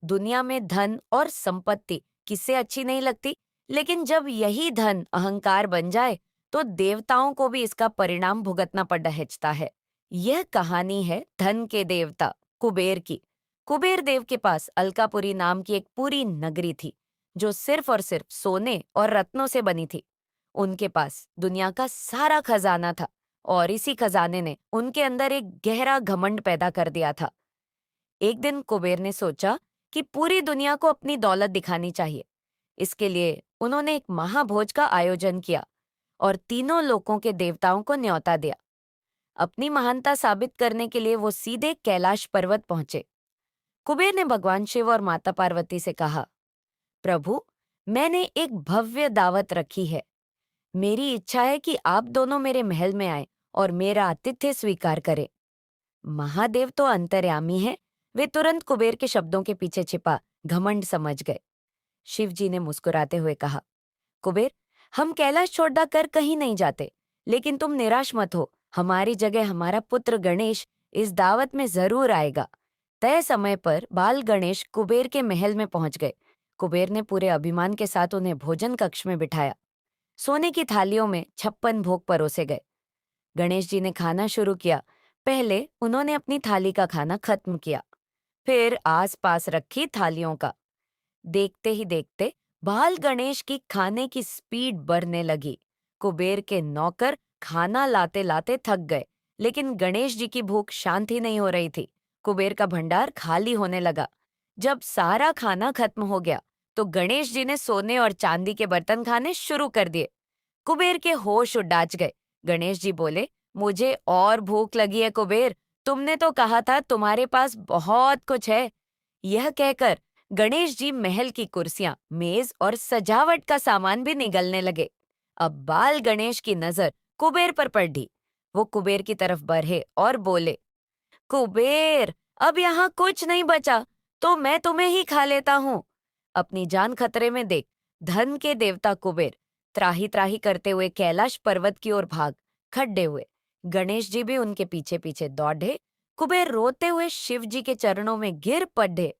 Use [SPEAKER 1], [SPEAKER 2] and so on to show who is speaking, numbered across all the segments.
[SPEAKER 1] दुनिया में धन और संपत्ति किससे अच्छी नहीं लगती, लेकिन जब यही धन अहंकार बन जाए तो देवताओं को भी इसका परिणाम भुगतना पड़ दहेजता है। यह कहानी है धन के देवता कुबेर की। कुबेर देव के पास अलकापुरी नाम की एक पूरी नगरी थी, जो सिर्फ और सिर्फ सोने और रत्नों से बनी थी। उनके पास दुनिया का सारा खजाना था, और इसी खजाने ने उनके अंदर एक गहरा घमंड पैदा कर दिया था। एक दिन कुबेर ने सोचा कि पूरी दुनिया को अपनी दौलत दिखानी चाहिए। इसके लिए उन्होंने एक महाभोज का आयोजन किया और तीनों लोकों के देवताओं को न्योता दिया। अपनी महानता साबित करने के लिए वो सीधे कैलाश पर्वत पहुंचे। कुबेर ने भगवान शिव और माता पार्वती से कहा, प्रभु, मैंने एक भव्य दावत रखी है। मेरी इच्छा है कि आप दोनों मेरे महल में आए और मेरा आतिथ्य स्वीकार करें। महादेव तो अंतर्यामी है, वे तुरंत कुबेर के शब्दों के पीछे छिपा घमंड समझ गए। शिव जी ने मुस्कुराते हुए कहा, कुबेर, हम कैलाश छोड़कर कर कहीं नहीं जाते, लेकिन तुम निराश मत हो। हमारी जगह हमारा पुत्र गणेश इस दावत में जरूर आएगा। तय समय पर बाल गणेश कुबेर के महल में पहुंच गए। कुबेर ने पूरे अभिमान के साथ उन्हें भोजन कक्ष में बिठाया। सोने की थालियों में 56 भोग परोसे गए। गणेश जी ने खाना शुरू किया। पहले उन्होंने अपनी थाली का खाना खत्म किया, फिर आसपास रखी थालियों का। देखते ही देखते बाल गणेश की खाने की स्पीड बढ़ने लगी। कुबेर के नौकर खाना लाते लाते थक गए, लेकिन गणेश जी की भूख शांत ही नहीं हो रही थी। कुबेर का भंडार खाली होने लगा। जब सारा खाना खत्म हो गया तो गणेश जी ने सोने और चांदी के बर्तन खाने शुरू कर दिए। कुबेर के होश उडाज गए। गणेश जी बोले, मुझे और भूख लगी है कुबेर, तुमने तो कहा था तुम्हारे पास बहुत कुछ है। यह कहकर गणेश जी महल की कुर्सियां, मेज और सजावट का सामान भी निगलने लगे। अब बाल गणेश की नजर कुबेर पर पड़ी। वो कुबेर की तरफ बढ़े और बोले, कुबेर, अब यहाँ कुछ नहीं बचा, तो मैं तुम्हें ही खा लेता हूँ। अपनी जान खतरे में देख धन के देवता कुबेर त्राही त्राही करते हुए कैलाश पर्वत की ओर भाग खड़े हुए। गणेश जी भी उनके पीछे पीछे दौड़े। कुबेर रोते हुए शिव जी के चरणों में गिर पड़े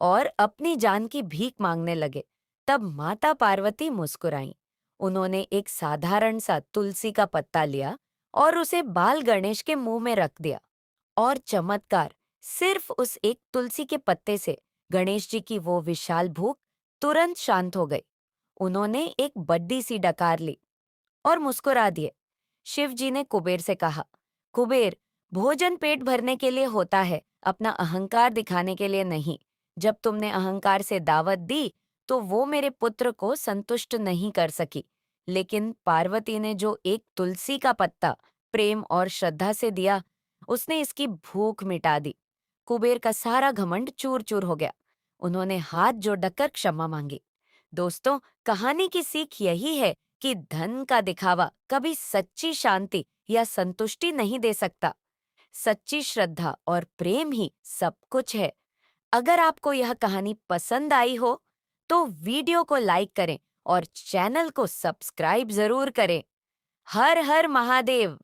[SPEAKER 1] और अपनी जान की भीख मांगने लगे। तब माता पार्वती मुस्कुराई। उन्होंने एक साधारण सा तुलसी का पत्ता लिया और उसे बाल गणेश के मुंह में रख दिया। और चमत्कार, सिर्फ उस एक तुलसी के पत्ते से गणेश जी की वो विशाल भूख तुरंत शांत हो गई। उन्होंने एक बड्डी सी डकार ली और मुस्कुरा दिए। शिव जी ने कुबेर से कहा, कुबेर, भोजन पेट भरने के लिए होता है, अपना अहंकार दिखाने के लिए नहीं। जब तुमने अहंकार से दावत दी तो वो मेरे पुत्र को संतुष्ट नहीं कर सकी, लेकिन पार्वती ने जो एक तुलसी का पत्ता प्रेम और श्रद्धा से दिया, उसने इसकी भूख मिटा दी। कुबेर का सारा घमंड चूर चूर हो गया। उन्होंने हाथ जोड़कर क्षमा मांगी। दोस्तों, कहानी की सीख यही है कि धन का दिखावा कभी सच्ची शांति या संतुष्टि नहीं दे सकता। सच्ची श्रद्धा और प्रेम ही सब कुछ है। अगर आपको यह कहानी पसंद आई हो तो वीडियो को लाइक करें और चैनल को सब्सक्राइब जरूर करें। हर हर महादेव।